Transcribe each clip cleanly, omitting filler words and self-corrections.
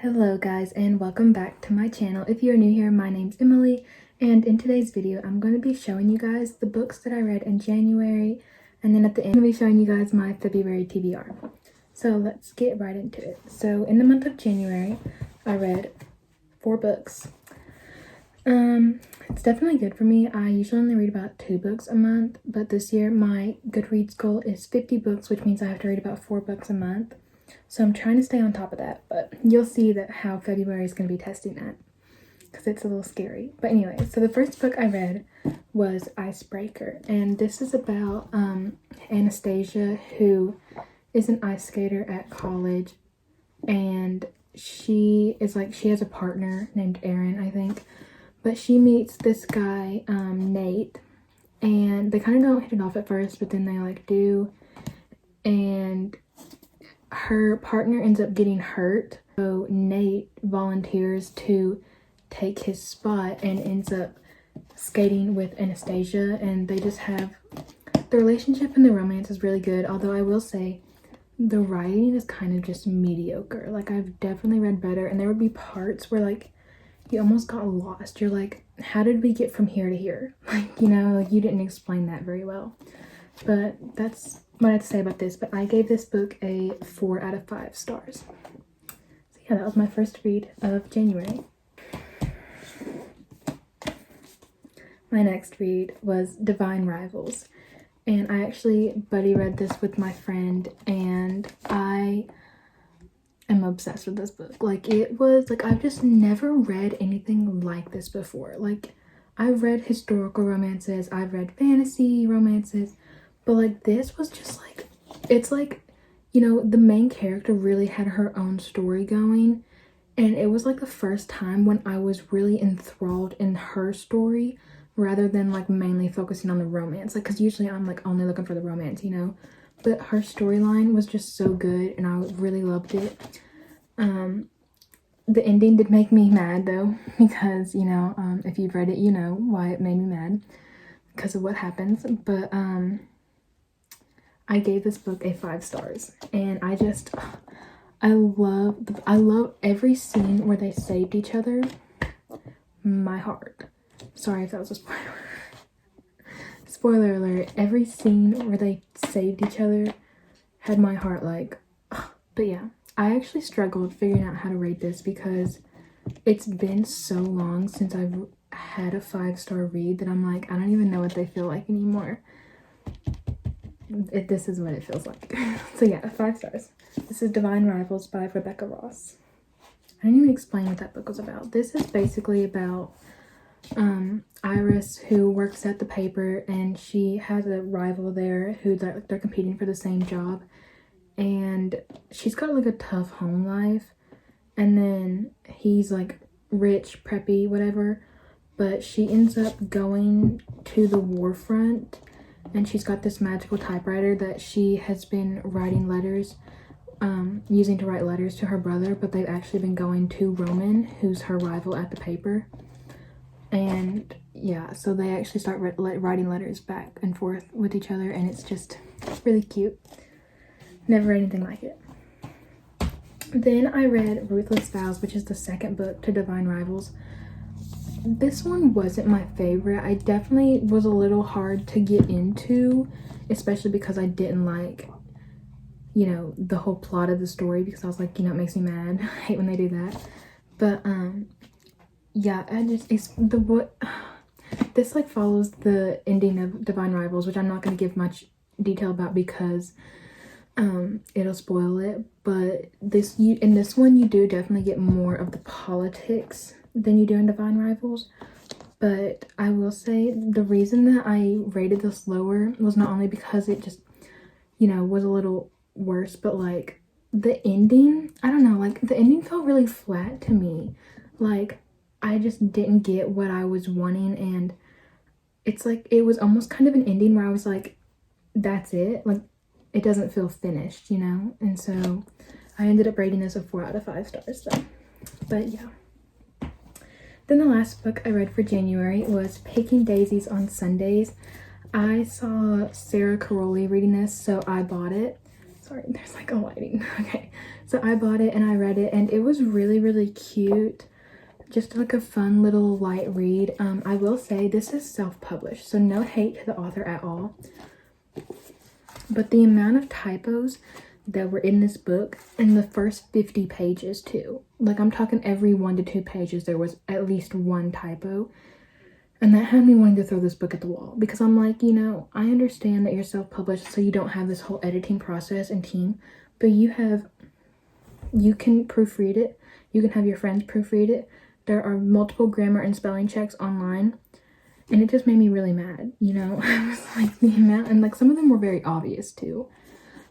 Hello guys, and welcome back to my channel. If you're new here, my name's Emily, and in today's video I'm going to be showing you guys the books that I read in January, and then at the end I'm going to be showing you guys my February TBR. So let's get right into it. So in the month of January I read 4 books. It's definitely good for me. I usually only read about 2 books a month, but this year my Goodreads goal is 50 books, which means I have to read about 4 books a month. So I'm trying to stay on top of that, but you'll see that how February is going to be testing that because it's a little scary. But anyway, so the first book I read was Icebreaker, and this is about Anastasia, who is an ice skater at college, and she has a partner named Aaron, I think, but she meets this guy, Nate, and they kind of don't hit it off at first, but then they do, and her partner ends up getting hurt, so Nate volunteers to take his spot and ends up skating with Anastasia, and they just have the relationship and the romance is really good. Although I will say the writing is kind of just mediocre. I've definitely read better, and there would be parts where you almost got lost. You're like, how did we get from here to here? You didn't explain that very well. But that's what I have to say about this. But I gave this book a 4 out of 5 stars. So yeah, that was my first read of January. My next read was Divine Rivals. And I actually buddy read this with my friend, and I am obsessed with this book. I've just never read anything like this before. I've read historical romances, I've read fantasy romances, but this was just the main character really had her own story going, and it was the first time when I was really enthralled in her story rather than mainly focusing on the romance, because usually I'm only looking for the romance, but her storyline was just so good and I really loved it. The ending did make me mad though, because if you've read it, you know why it made me mad, because of what happens. But I gave this book a 5 stars, and I love every scene where they saved each other. My heart. Sorry if that was a spoiler. Spoiler alert. Every scene where they saved each other had my heart but yeah, I actually struggled figuring out how to rate this because it's been so long since I've had a 5-star read that I'm I don't even know what they feel like anymore. This is what it feels like. So yeah, 5 stars. This is Divine Rivals by Rebecca Ross. I didn't even explain what that book was about. This is basically about Iris, who works at the paper, and she has a rival there who they're competing for the same job, and she's got a tough home life, and then he's rich, preppy, whatever, but she ends up going to the war front, and she's got this magical typewriter that she has been writing letters, using to write letters to her brother, but they've actually been going to Roman, who's her rival at the paper. And yeah, so they actually start writing letters back and forth with each other, and it's just really cute. Never read anything like it. Then I read Ruthless Vows, which is the second book to Divine Rivals. This one wasn't my favorite. I definitely was a little hard to get into, especially because I didn't the whole plot of the story, because I was it makes me mad. I hate when they do that. But yeah, this follows the ending of Divine Rivals, which I'm not going to give much detail about because it'll spoil it. But in this one you do definitely get more of the politics than you do in Divine Rivals. But I will say the reason that I rated this lower was not only because it just was a little worse, but the ending, I don't know, the ending felt really flat to me. I just didn't get what I was wanting, and it's it was almost kind of an ending where I was that's it, it doesn't feel finished, and so I ended up rating this a 4 out of 5 stars though. But yeah, then the last book I read for January was Picking Daisies on Sundays. I saw Sarah Caroli reading this, so I bought it. Sorry, there's like a lighting. Okay, so I bought it and I read it and it was really, really cute. Just like a fun little light read. I will say this is self-published, so no hate to the author at all. But the amount of typos that were in this book in the first 50 pages too. Like I'm talking every 1 to 2 pages there was at least one typo. And that had me wanting to throw this book at the wall because I'm like, you know, I understand that you're self-published so you don't have this whole editing process and team, but you can proofread it. You can have your friends proofread it. There are multiple grammar and spelling checks online. And it just made me really mad, you know? I was like, the amount, and like some of them were very obvious too.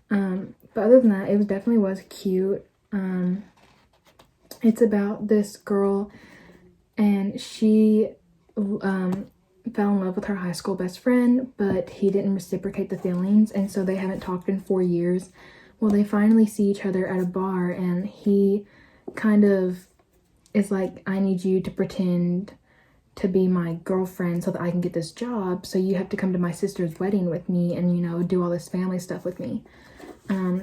But other than that, it definitely was cute. It's about this girl and she fell in love with her high school best friend, but he didn't reciprocate the feelings, and so they haven't talked in 4 years. Well, they finally see each other at a bar, and he kind of is like, I need you to pretend to be my girlfriend so that I can get this job, so you have to come to my sister's wedding with me and, you know, do all this family stuff with me,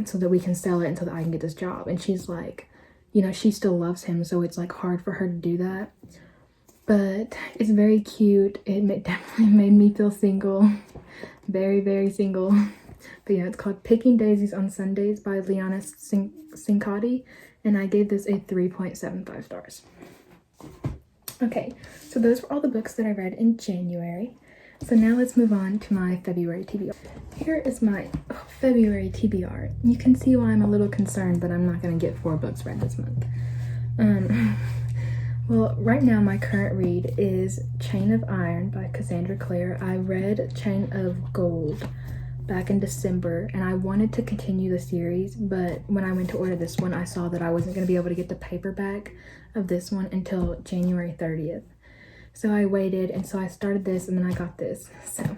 so that we can sell it and so that I can get this job. And she's like, you know, she still loves him, so it's like hard for her to do that. But it's very cute. It definitely made me feel single. Very, very single. But yeah, it's called Picking Daisies on Sundays by Liana Cincotti. And I gave this a 3.75 stars. Okay, so those were all the books that I read in January. So now let's move on to my February TBR. Here is my February TBR. You can see why I'm a little concerned that I'm not going to get 4 books read this month. Well, right now my current read is Chain of Iron by Cassandra Clare. I read Chain of Gold back in December and I wanted to continue the series, but when I went to order this one, I saw that I wasn't going to be able to get the paperback of this one until January 30th. So I waited, and so I started this and then I got this. So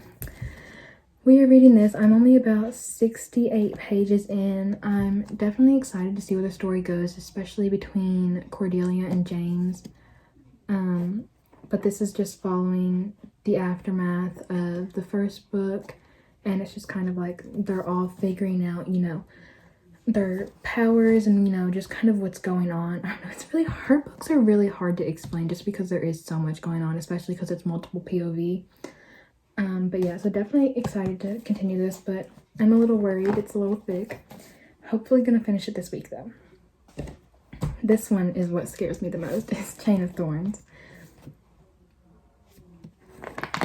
we are reading this. I'm only about 68 pages in. I'm definitely excited to see where the story goes, especially between Cordelia and James. But this is just following the aftermath of the first book, and it's just kind of like they're all figuring out, you know, their powers and, you know, just kind of what's going on. I don't know, it's really hard. Books are really hard to explain just because there is so much going on, especially because it's multiple POV. But yeah, so definitely excited to continue this, but I'm a little worried. It's a little thick. Hopefully gonna finish it this week though. This one is what scares me the most. It's Chain of Thorns.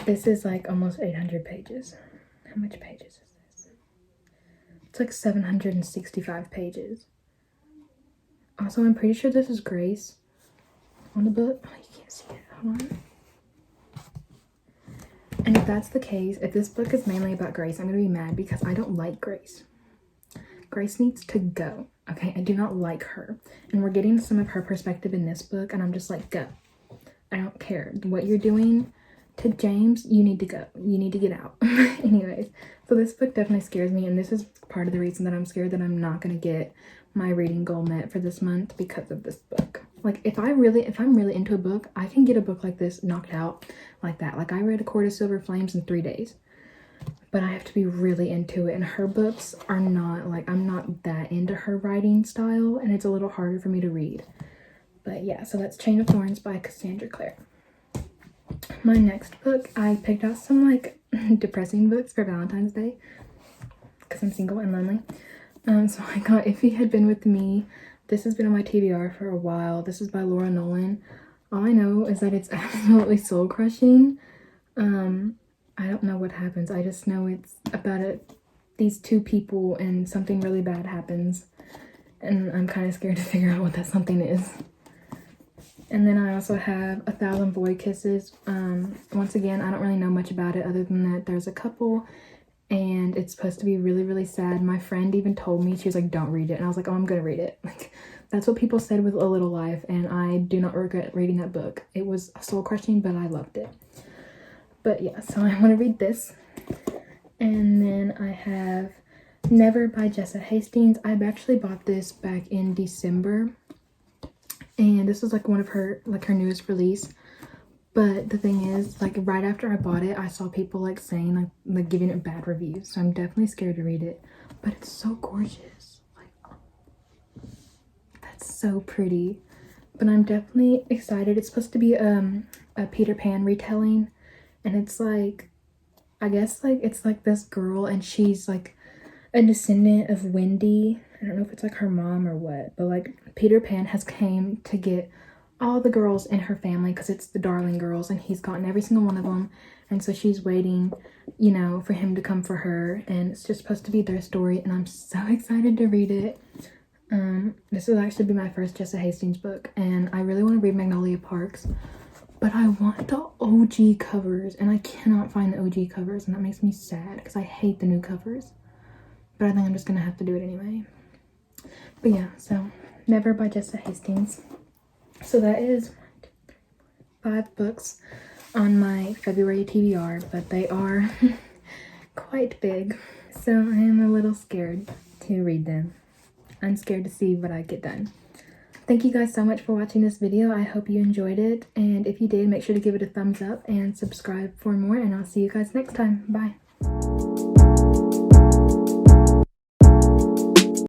This is like almost 800 pages. How much pages is this? It's like 765 pages. Also, I'm pretty sure this is Grace on the book. Oh, you can't see it. Hold on. And if that's the case, if this book is mainly about Grace, I'm going to be mad because I don't like Grace. Grace needs to go, okay? I do not like her. And we're getting some of her perspective in this book, and I'm just like, go. I don't care. What you're doing to James, you need to go. You need to get out. Anyways, so this book definitely scares me, and this is part of the reason that I'm scared that I'm not going to get my reading goal met for this month because of this book. Like, if I'm really into a book, I can get a book like this knocked out like that. Like, I read A Court of Silver Flames in 3 days. But I have to be really into it, and her books are not, like, I'm not that into her writing style, and it's a little harder for me to read. But yeah, so that's Chain of Thorns by Cassandra Clare. My next book, I picked out some, like, depressing books for Valentine's Day because I'm single and lonely. So I got If He Had Been With Me. This has been on my TBR for a while. This is by Laura Nolan. All I know is that it's absolutely soul-crushing. I don't know what happens. I just know it's about these 2 people and something really bad happens. And I'm kind of scared to figure out what that something is. And then I also have 1,000 Boy Kisses. Once again, I don't really know much about it other than that there's a couple and it's supposed to be really, really sad. My friend even told me, she was like, don't read it. And I was like, oh, I'm gonna read it. Like, that's what people said with A Little Life, and I do not regret reading that book. It was soul-crushing, but I loved it. But yeah, so I want to read this. And then I have Never by Jessa Hastings. I've actually bought this back in December. And this was like one of her, like her newest release. But the thing is, like right after I bought it, I saw people like saying, like giving it bad reviews. So I'm definitely scared to read it. But it's so gorgeous. It's so pretty. But I'm definitely excited. It's supposed to be a Peter Pan retelling, and it's like, I guess like it's like this girl and she's like a descendant of Wendy. I don't know if it's like her mom or what, but like Peter Pan has came to get all the girls in her family because it's the Darling girls, and he's gotten every single one of them, and so she's waiting, you know, for him to come for her, and it's just supposed to be their story, and I'm so excited to read it. This will actually be my first Jessa Hastings book, and I really want to read Magnolia Parks, but I want the OG covers, and I cannot find the OG covers, and that makes me sad because I hate the new covers. But I think I'm just gonna have to do it anyway. But yeah, so Never by Jessa Hastings. So that is 5 books on my February TBR, but they are quite big, so I am a little scared to read them. I'm scared to see what I get done. Thank you guys so much for watching this video. I hope you enjoyed it, and if you did, make sure to give it a thumbs up and subscribe for more, and I'll see you guys next time. Bye.